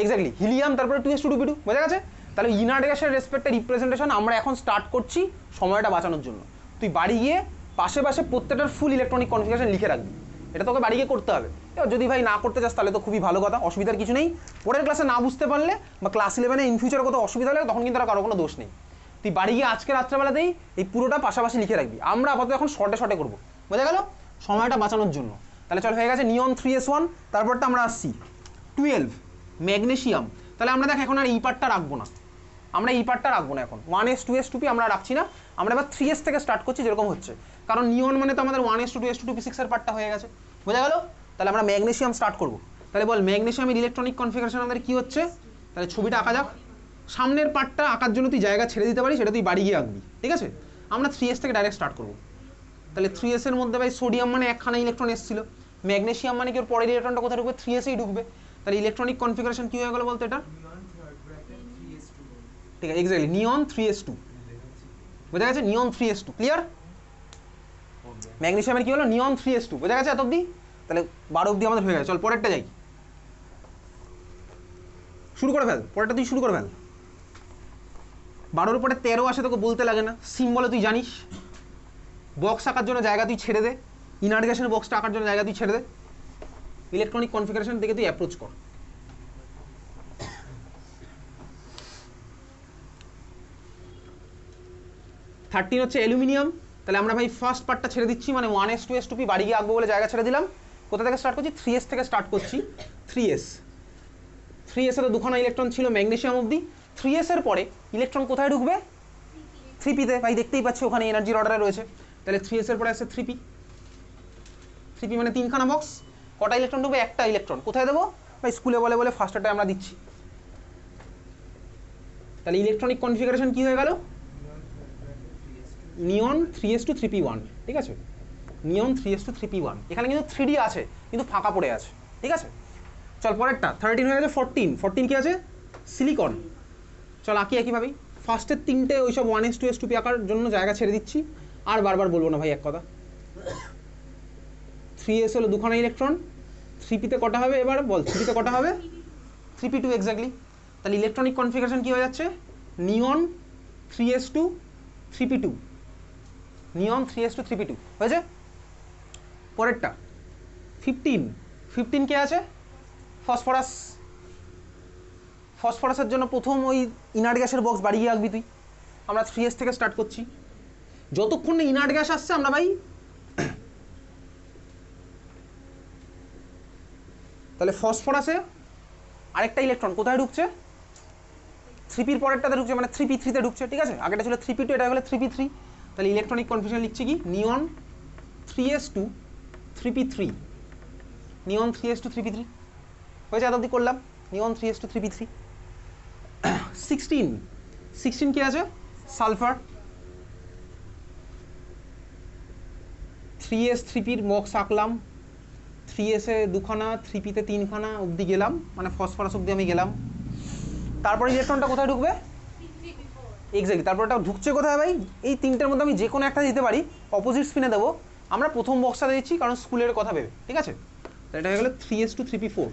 এক্স্যাক্টলি, হিলিয়াম তারপরে 2s2 বোঝা গেছে? তাহলে ইনার্ট গ্যাসের রেসপেক্টে রিপ্রেজেন্টেশন আমরা এখন স্টার্ট করছি সময়টা বাঁচানোর জন্য। তুই বাড়ি গিয়ে পাশে প্রত্যেকটার ফুল ইলেকট্রনিক কনফিগারেশন লিখে রাখবি, এটা তোকে বাড়ি গিয়ে করতে হবে। এবার যদি ভাই না করতে চাস তাহলে তো খুবই ভালো কথা, অসুবিধার কিছু নেই। পরের ক্লাসে না বুঝতে পারলে বা ক্লাস 11-এ ইন ফিউচারে কোথাও অসুবিধা হলে তখন কিন্তু আর কারো কোনো দোষ নেই। তুই বাড়ি গিয়ে আজকে রাত্রেবেলাতেই এই পুরোটা পাশাপাশি লিখে রাখবি। আমরা আপাতত এখন শর্টে করবো, বোঝা গেল? সময়টা বাঁচানোর জন্য। তাহলে চল, হয়ে গেছে নিয়ন 3s1। তারপরটা আমরা আসছি 12 ম্যাগনেসিয়াম। তাহলে আমরা দেখ এখন আর এই পার্টটা রাখবো না, আমরা এই পার্টটা রাখবো না এখন। 1s 2s 2p আমরা রাখছি না, আমরা এবার 3s থেকে স্টার্ট করছি যেরকম হচ্ছে, কারণ নিয়ন মানে তো আমাদের 1s 2s 2p6 এর পার্টটা হয়ে গেছে, বোঝা গেল? তাহলে আমরা ম্যাগনেসিয়াম স্টার্ট করবো। তাহলে বল ম্যাগনেসিয়ামের ইলেকট্রনিক কনফিগারেশন আমাদের কি হচ্ছে? তাহলে ছবিটা আঁকা যাক। সামনের পার্টটা আঁকার জন্য তুই জায়গা ছেড়ে দিতে পারিস, সেটা তুই বাড়ি গিয়ে আঁকবি, ঠিক আছে? আমরা 3s থেকে ডাইরেক্ট স্টার্ট করবো। তাহলে 3s এর মধ্যে ভাই সোডিয়াম মানে একখানা ইলেকট্রন এসেছিল, ম্যাগনেসিয়াম মানে কি ওর পরের ইলেকট্রনটা কোথায় ঢুকবে? 3s-এই ঢুকবে। তাহলে ইলেকট্রনিক কনফিগারেশন কি হয়ে গেল বলতো এটা? ঠিক আছে, এক্স্যাক্টলি নিয়ন 3s2, বোঝা গেছে? নিয়ন 3s2, ক্লিয়ার? ম্যাগনেসিয়ামের কি হলো? নিয়ন 3s2, বোঝা গেছে এত অব্দি? তাহলে 12 অব্দি আমাদের হয়ে গেছে। চল পরেরটা যাই, শুরু করে ফেল, পরেরটা তুই শুরু করে ফেল। 12-এর পরে 13 আসে, তোকে বলতে লাগে না, সিম্বলে তুই জানিস। বক্স আঁকার জন্য জায়গা তুই ছেড়ে দে, ইনার্ট গ্যাসের বক্সটা আঁকার জন্য জায়গা তুই ছেড়ে দে, ইলেকট্রনিক কনফিগারেশন থেকে তুই অ্যাপ্রোচ কর। থার্টিন হচ্ছে অ্যালুমিনিয়াম। তাহলে আমরা ভাই ফার্স্ট পার্টটা ছেড়ে দিচ্ছি, মানে 1s 2s 2p বাড়ি গিয়ে আঁকবো বলে জায়গা ছেড়ে দিলাম। কোথা থেকে স্টার্ট করছি? 3s থেকে স্টার্ট করছি। 3s এ তো দুখানা ইলেকট্রন ছিল ম্যাগনেসিয়াম অবধি। 3s এর পরে ইলেকট্রন কোথায় ঢুকবে? 3p-তে। ভাই দেখতেই পাচ্ছি ওখানে এনার্জির অর্ডারে রয়েছে। তাহলে 3s এর পরে আসছে 3p। 3p মানে তিনখানা বক্স। কটা ইলেকট্রন ঢুকবে? একটা ইলেকট্রন। কোথায় দেবো? ভাই স্কুলে বলে ফার্স্টটা আমরা দিচ্ছি। তাহলে ইলেকট্রনিক কনফিগারেশন কি হয়ে গেল? নিয়ন 3s2 3p1, ঠিক আছে? নিয়ন 3s2 3p1। এখানে কিন্তু 3d আছে, কিন্তু ফাঁকা পড়ে আছে, ঠিক আছে? চল পরেরটা 13 হয়ে গেছে। 14 কি আছে? সিলিকন। চল আঁকি একইভাবেই। ফার্স্টের তিনটে ওইসব 1s 2s 2p আঁকার জন্য জায়গা ছেড়ে দিচ্ছি, আর বারবার বলবো না ভাই এক কথা। 3s হলো দুখানা ইলেকট্রন, 3p-তে কটা হবে এবার বল? 3p-তে কটা হবে? 3p2, exactly. তাহলে ইলেকট্রনিক কনফিগারেশন কি হয়ে যাচ্ছে? নিয়ন 3s2 3p2, নিয়ন 3s2 3p2 হয়েছে। পরেরটা 15 কে আছে? ফসফরাস। ফসফরাসের জন্য প্রথম ওই ইনার্ট গ্যাসের বক্স বাড়িয়ে আঁকবি তুই। আমরা 3s থেকে স্টার্ট করছি, যতক্ষণ না ইনার্ট গ্যাস আসছে আমরা ভাই। তাহলে ফসফরাসে আরেকটা ইলেকট্রন কোথায় ঢুকছে? 3p-র পরেরটাতে ঢুকছে, মানে 3p3-তে ঢুকছে, ঠিক আছে? আগেটা ছিল 3p2, এটা হলো 3p3। তাহলে ইলেকট্রনিক কনফিগারেশন লিখছি কি? নিয়ন 3s2 3p3, নিয়ন 3s2 3p3 হয়েছে। এত অবধি করলাম নিয়ন 3s2 3p3। 16 কি আছে? সালফার। 3s 3p-র বক্স আঁকলাম, 3s-এ দুখানা, 3p-তে তিনখানা অবধি গেলাম, মানে ফসফরাস অবধি আমি গেলাম। তারপরে ইলেকট্রনটা কোথায় ঢুকবে? এক্স্যাক্টলি, তারপর এটা ঢুকছে কোথায় ভাই? এই তিনটের মধ্যে আমি যে কোনো একটা দিতে পারি, অপোজিট স্পিনে দেবো। আমরা প্রথম বক্সটা দিচ্ছি কারণ স্কুলের কথা ভেবে, ঠিক আছে? এটা হয়ে গেল 3s2 3p4,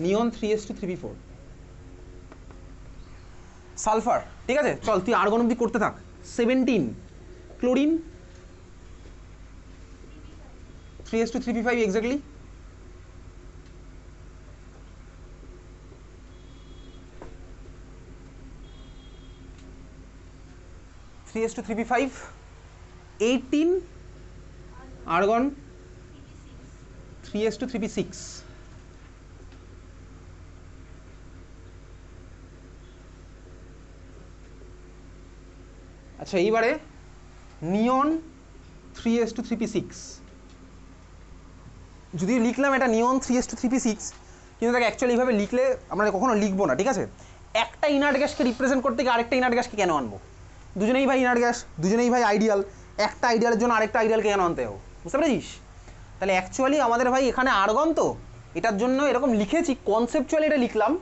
নিয়ন 3s2 3p4। সালফার, ঠিক আছে? চল তুই আর্গন অবধি করতে থাক। 17 chlorine, 3s2 3p5, exactly. 3s2 3p5। 18 argon, 3s2 3p6। আচ্ছা, এইবারে নিয়ন 3s2 3p6। যদি লিখলাম এটা নিয়ন 3s2 3p6, কিন্তু তাকে অ্যাকচুয়ালি এইভাবে লিখলে আমরা কখনো লিখবো না, ঠিক আছে? একটা ইনার্ট গ্যাসকে রিপ্রেজেন্ট করতে গিয়ে আরেকটা ইনার্ট গ্যাসকে কেন আনবো? দুজনেই ভাই ইনার্ট গ্যাস, দুজনেই ভাই আইডিয়াল, একটা আইডিয়ালের জন্য আরেকটা আইডিয়ালকে কেন আনতে হবে? বুঝতে পেরেছিস? তাহলে অ্যাকচুয়ালি আমাদের ভাই এখানে আর্গন, তো এটার জন্য এরকম লিখেছি, কনসেপচুয়ালি এটা লিখলাম।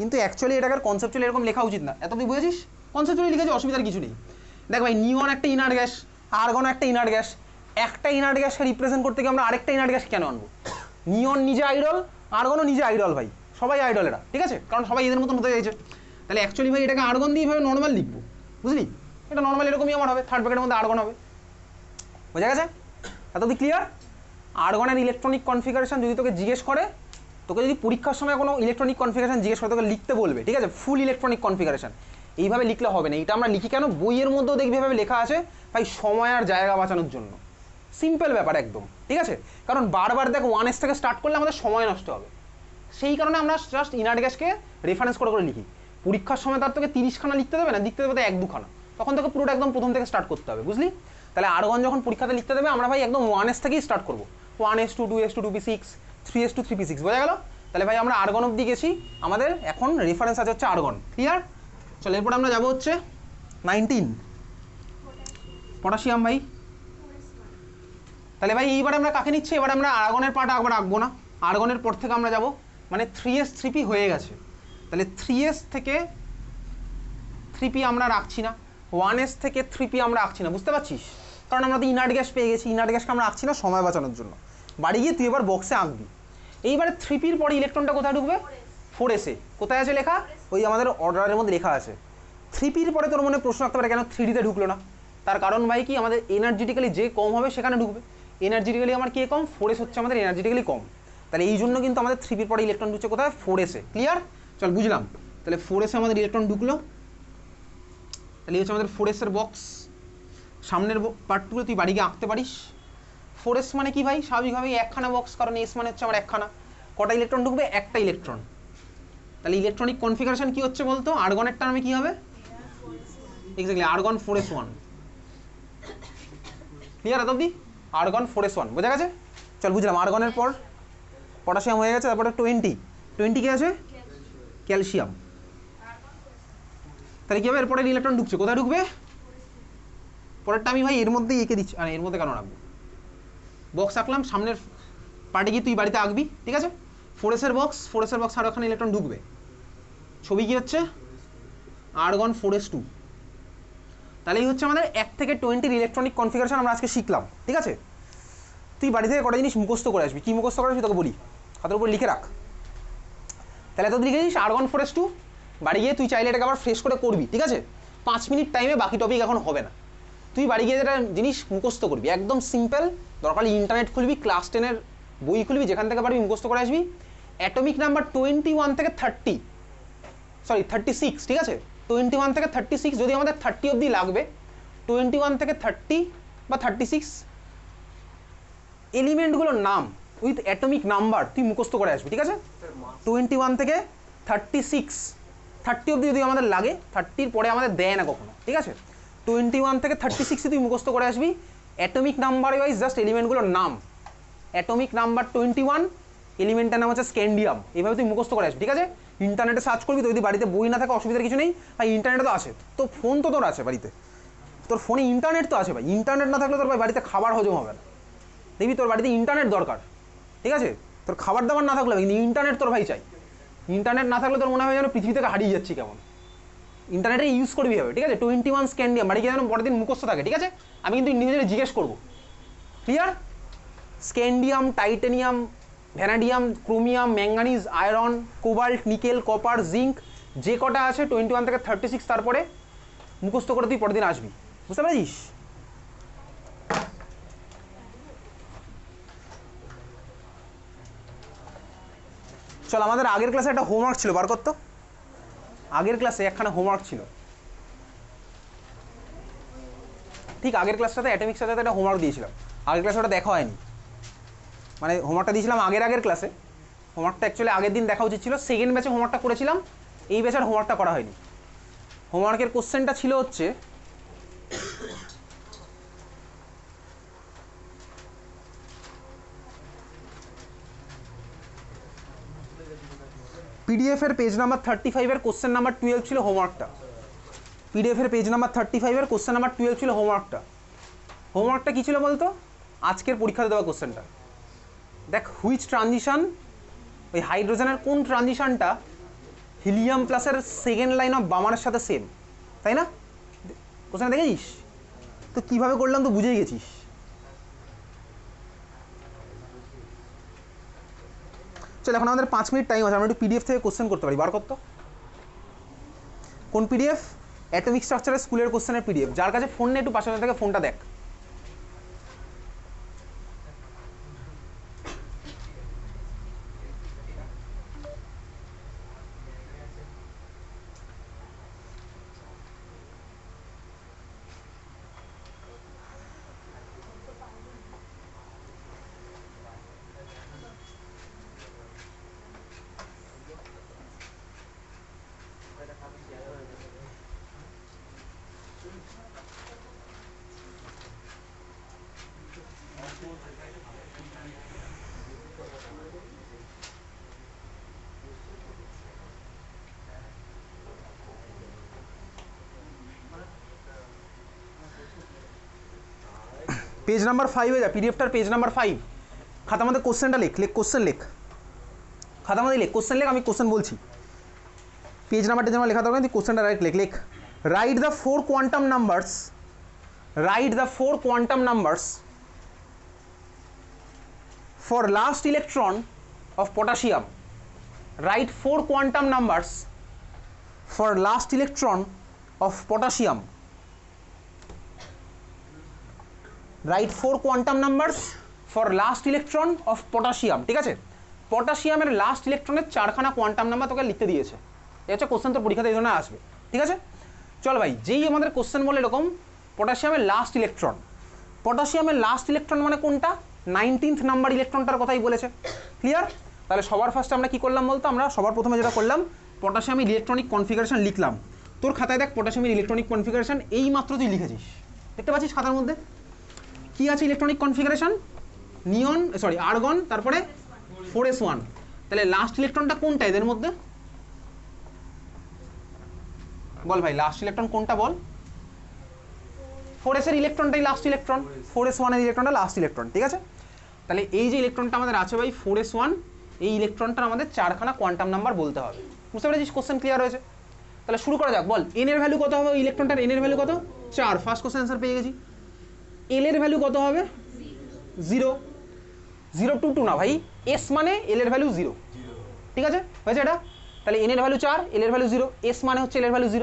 কিন্তু অ্যাকচুয়ালি এটাকে কনসেপচুয়ালি এরকম লেখা উচিত না। এত তুই বুঝেছিস? কনসেপচুয়ালি লিখেছি, অসুবিধার কিছু নেই। দেখ ভাই, নিয়ন একটা ইনার গ্যাস, আর্গন একটা ইনার গ্যাস, একটা ইনার গ্যাসকে রিপ্রেজেন্ট করতে গিয়ে আমরা আরেকটা ইনার গ্যাস কেন আনবো? নিয়ন নিজে আইডল, আর্গনও নিজে আইডল ভাই, সবাই আইডল এরা, ঠিক আছে? কারণ সবাই এদের মতন হতে চাইছে। তাহলে অ্যাকচুয়ালি ভাই এটাকে আর্গন দিয়ে ভাবে নর্মাল লিখবো, বুঝলি? এটা নর্মাল এরকমই আমার হবে, থার্ড ব্র্যাকেটের মধ্যে আর্গন হবে। বোঝা গেছে? এত তুই ক্লিয়ার? আর্গনের ইলেকট্রনিক কনফিগারেশন যদি তোকে জিজ্ঞেস করে, তোকে যদি পরীক্ষার সময় কোনো ইলেকট্রনিক কনফিগারেশন জিজ্ঞেস করে, তোকে লিখতে বলবে, ঠিক আছে? ফুল ইলেকট্রনিক কনফিগারেশন এইভাবে লিখলে হবে না। এটা আমরা লিখি কেন? বইয়ের মধ্যেও দেখবি এভাবে লেখা আছে ভাই, সময় আর জায়গা বাঁচানোর জন্য। সিম্পল ব্যাপার একদম, ঠিক আছে? কারণ বারবার দেখ 1s থেকে স্টার্ট করলে আমাদের সময় নষ্ট হবে, সেই কারণে আমরা জাস্ট ইনার্ট গ্যাসকে রেফারেন্স করে করে লিখি। পরীক্ষার সময় তার তোকে 30খানা লিখতে দেবে না, লিখতে দেবে তো 1-2খানা, তখন তোকে পুরোটা একদম প্রথম থেকে স্টার্ট করতে হবে, বুঝলি? তাহলে আর্গন যখন পরীক্ষাতে লিখতে দেবে, আমরা ভাই একদম 1s থেকেই স্টার্ট করবো, 1s2 2s2 2p6 3s2 3p6, বোঝা গেল? তাহলে ভাই আমরা আর্গন অব্দি গেছি, আমাদের এখন রেফারেন্স আছে হচ্ছে আর্গন। ক্লিয়ার? চলো এরপর আমরা যাবো হচ্ছে 19 পটাশিয়াম ভাই। তাহলে ভাই এইবার আমরা কাকে নিচ্ছি? এবার আমরা আর্গনের পার্ট একবার রাখবো না, আর্গনের পর থেকে আমরা যাব মানে 3s 3p হয়ে গেছে, তাহলে 3s থেকে 3p আমরা রাখছি না, 1s থেকে 3p আমরা রাখছি না, বুঝতে পারছিস? কারণ আমরা তো ইনার্ট গ্যাস পেয়ে গেছি, ইনার্ট গ্যাসকে আমরা রাখছি না সময় বাঁচানোর জন্য। বাড়ি গিয়ে তুই এবার বক্সে আঁকবি। এইবারে 3pর পরে ইলেকট্রনটা কোথায় ঢুকবে? 4s-এ। কোথায় আছে লেখা? ওই আমাদের অর্ডারের মধ্যে লেখা আছে। 3pর পরে তোর মনে প্রশ্ন আসতে পারে কেন 3d-তে ঢুকলো না? তার কারণ ভাই কি, আমাদের এনার্জেটিক্যালি যে কম হবে সেখানে ঢুকবে। এনার্জেটিক্যালি আমার কে কম? 4s হচ্ছে আমাদের এনার্জেটিক্যালি কম, তাহলে এই জন্য কিন্তু আমাদের 3pর পরে ইলেকট্রন ঢুকছে কোথায়? 4s-এ। ক্লিয়ার? চল বুঝলাম। তাহলে 4s-এ আমাদের ইলেকট্রন ঢুকলো, তাহলে হচ্ছে আমাদের 4s-এর বক্স। সামনের পার্টগুলো তুই বাড়ি গিয়ে আঁকতে পারিস। 4s মানে কি ভাই? স্বাভাবিকভাবে একখানা বক্স, কারণ s মানে হচ্ছে আমার একখানা। কটা ইলেকট্রন ঢুকবে? একটা ইলেকট্রন। তাহলে ইলেকট্রনিক কনফিগারেশন কি হচ্ছে বলতো? আর্গনের টার্মে কি হবে? Exactly argon 4s1। ক্লিয়ার এত অবধি? আর্গন 4s1 বোঝা গেছে? চল বুঝলাম। আর্গনের পর পটাশিয়াম হয়ে গেছে, তারপরে 20 কি আছে? ক্যালসিয়াম। তাহলে কি হবে? এরপরে ইলেকট্রন ঢুকছে, কোথায় ঢুকবে? পরেরটা আমি ভাই এর মধ্যেই এঁকে দিচ্ছি, আর এর মধ্যে কেন রাখবো? বক্স আঁকলাম, সামনের পার্টে গিয়ে তুই বাড়িতে আঁকবি, ঠিক আছে? 4s-এর বক্স, 4s-এর বক্স আর ওখানে ইলেকট্রন ঢুকবে। ছবি কি হচ্ছে? Argon 4s2। তাহলে এই হচ্ছে আমাদের 1 থেকে 20 ইলেকট্রনিক কনফিগারেশন আমরা আজকে শিখলাম, ঠিক আছে? তুই বাড়ি থেকে কটা জিনিস মুখস্থ করে আসবি। কি মুখস্থ করে আসবি তোকে বলি, হাতের উপর লিখে রাখ। তাহলে এত লিখে দিস আর্গন 4s2। বাড়ি গিয়ে তুই চাইলে এটাকে আবার ফ্রেশ করে করবি, ঠিক আছে? 5 মিনিট টাইমে বাকি টপিক এখন হবে না। তুই বাড়ি গিয়ে যেটা জিনিস মুখস্থ করবি একদম সিম্পল, দরকার ইন্টারনেট খুলবি, ক্লাস 10-এর বই খুলবি, যেখান থেকে পারবি মুখস্থ করে আসবি। অ্যাটমিক নাম্বার 21 থেকে 36, ঠিক আছে? 21 থেকে 36, যদি আমাদের 30 অবধি লাগবে, 21 থেকে 30 বা 36 এলিমেন্টগুলোর নাম উইথ অ্যাটমিক নাম্বার তুই মুখস্থ করে আসবি, ঠিক আছে? 21 থেকে 36, 30 অবধি যদি আমাদের লাগে, 30-র পরে আমাদের দেয় না কখনো, ঠিক আছে? 21 থেকে 36 তুই মুখস্থ করে আসবি অ্যাটমিক নাম্বার ওয়াইজ, জাস্ট এলিমেন্টগুলোর নাম। অ্যাটমিক নাম্বার 21, এলিমেন্টের নাম হচ্ছে স্ক্যান্ডিয়াম। এইভাবে তুই মুখস্থ করে আসবি, ঠিক আছে? ইন্টারনেটে সার্চ করবি, তো যদি বাড়িতে বই না থাকে অসুবিধার কিছু নেই ভাই, ইন্টারনেটে তো আছে। তো ফোন তো তোর আছে বাড়িতে, তোর ফোনে ইন্টারনেট তো আছে ভাই। ইন্টারনেট না থাকলে তোর ভাই বাড়িতে খাবার হজম হবে না। দেখবি তোর বাড়িতে ইন্টারনেট দরকার, ঠিক আছে? তোর খাবার দাবার না থাকলে কিন্তু ইন্টারনেট তোর ভাই চাই। ইন্টারনেট না থাকলে তোর মনে হয় যেন পৃথিবী থেকে হারিয়ে যাচ্ছি কেমন। ইন্টারনেটে ইউজ করবি হবে, ঠিক আছে? 21 স্ক্যান্ডিয়াম বাড়ি গিয়ে যেন পরের দিন মুখস্থ থাকে, ঠিক আছে? আমি কিন্তু ইন্ডিভিজুয়ালি জিজ্ঞেস করবো। Clear? Scandium, titanium, vanadium, chromium, manganese, iron, cobalt, nickel, copper, zinc, যে কটা আছে 21 থেকে 36 তারপরে মুখস্থ করে তুই পরের দিন আসবি, বুঝতে পারছিস? চল, আমাদের আগের ক্লাসে একটা হোমওয়ার্ক ছিল, বার করতো। আগের ক্লাসে একখানা হোমওয়ার্ক ছিল, ঠিক আগের ক্লাসটাতে অ্যাটমিক্সের সাথে একটা হোমওয়ার্ক দিয়েছিলাম। আগের ক্লাসে ওটা দেখা হয়নি, মানে হোমওয়ার্কটা দিয়েছিলাম আগের ক্লাসে। হোমওয়ার্কটা অ্যাকচুয়ালি আগের দিন দেখা উচিত ছিল। সেকেন্ড ব্যাচে হোমওয়ার্কটা করেছিলাম, এই ব্যাচের হোমওয়ার্কটা করা হয়নি। হোমওয়ার্কের কোশ্চেনটা ছিল হচ্ছে পিডিএফের পেজ নাম্বার 35-এর কোশ্চেন নাম্বার 12 ছিল হোমওয়ার্কটা। পিডিএফের পেজ নাম্বার 35-এর কোশ্চেন নাম্বার 12 ছিল হোমওয়ার্কটা। হোমওয়ার্কটা কী ছিল বলতো? আজকের পরীক্ষাতে দেওয়া কোশ্চেনটা দেখ, হুইচ ট্রানজিশন, ওই হাইড্রোজেনের কোন ট্রানজিশনটা হিলিয়াম প্লাসের সেকেন্ড লাইন অফ বামারের সাথে সেম, তাই না? কোশ্চেন দেখেছিস তো কিভাবে করলাম তো বুঝেই গেছিস। চল এখন আমাদের 5 মিনিট টাইম আছে, আমরা একটু পিডিএফ থেকে কোশ্চেন করতে পারি, বার করতো কোন পিডিএফ? অ্যাটমিক স্ট্রাকচারের স্কুলের কোশ্চেনের পিডিএফ। যার কাছে ফোন নেই একটু পাশে থেকে ফোনটা দেখ। পেজ নাম্বার 5 যা, পিডিএফটার পেজ নাম্বার 5, খাতার মধ্যে কোশ্চেনটা লেখ, কোশ্চেন লেখ, খাতার মধ্যে লেখ, কোশ্চেন লেখ, আমি কোশ্চেন বলছি, পেজ নাম্বারটা যেন লেখা দরকার, তুই কোশ্চেনটা লেখ। Write the 4 quantum numbers, write the 4 quantum numbers for last electron of potassium, right 4 quantum numbers for last electron of potassium, right 4 quantum numbers for last electron of potassium. ঠিক আছে, পটাশিয়ামের লাস্ট ইলেকট্রনের 4খানা কোয়ান্টাম নাম্বার তোকে লিখতে দিয়েছে, এই হচ্ছে question, তোর পরীক্ষাতে এই জন্য আসবে। ঠিক আছে, চল ভাই, যেই আমাদের কোশ্চেন বলে এরকম পটাশিয়ামের লাস্ট ইলেকট্রন, পটাশিয়ামের লাস্ট ইলেকট্রন মানে কোনটা? 19th নাম্বার ইলেকট্রনটার কথাই বলেছে। ক্লিয়ার? তাহলে সবার ফার্স্টে আমরা কি করলাম বলতো, আমরা সবার প্রথমে যেটা করলাম পটাশিয়ামের ইলেকট্রনিক কনফিগারেশন লিখলাম। তোর খাতায় দেখ পটাশিয়ামের ইলেকট্রনিক কনফিগারেশন এই মাত্র তুই লিখেছিস, দেখতে পাচ্ছিস খাতার মধ্যে কি আছে? ইলেকট্রনিক কনফিগারেশন নিয়ন, সরি আর্গন, তারপরে 4s1। তাহলে লাস্ট ইলেকট্রনটা কোনটা এদের মধ্যে? বল ভাই, লাস্ট ইলেকট্রন কোনটা বল? 4s এর ইলেকট্রনটাই লাস্ট ইলেকট্রন, 4s1 এর ইলেকট্রনটা লাস্ট ইলেকট্রন। ঠিক আছে, তাহলে এই যে ইলেকট্রনটা আমাদের আছে ভাই 4s1, এই ইলেকট্রনটার আমাদের 4খানা কোয়ান্টাম নাম্বার বলতে হবে। বুঝতে পেরেছিস? কোশ্চেন ক্লিয়ার হয়েছে? তাহলে শুরু করা যাক। বল এন এর ভ্যালু কত হবে? ইলেকট্রনটার এন এর ভ্যালু কত? 4। ফার্স্ট কোশ্চেন অ্যান্সার পেয়ে গেছি। এল এর ভ্যালু কত হবে? 0। 0 2 2 না ভাই, এস মানে এল এর ভ্যালু 0। ঠিক আছে, হয়েছে এটা? তাহলে এন এর ভ্যালু 4, এল এর ভ্যালু 0, এস মানে হচ্ছে এল এর ভ্যালু 0।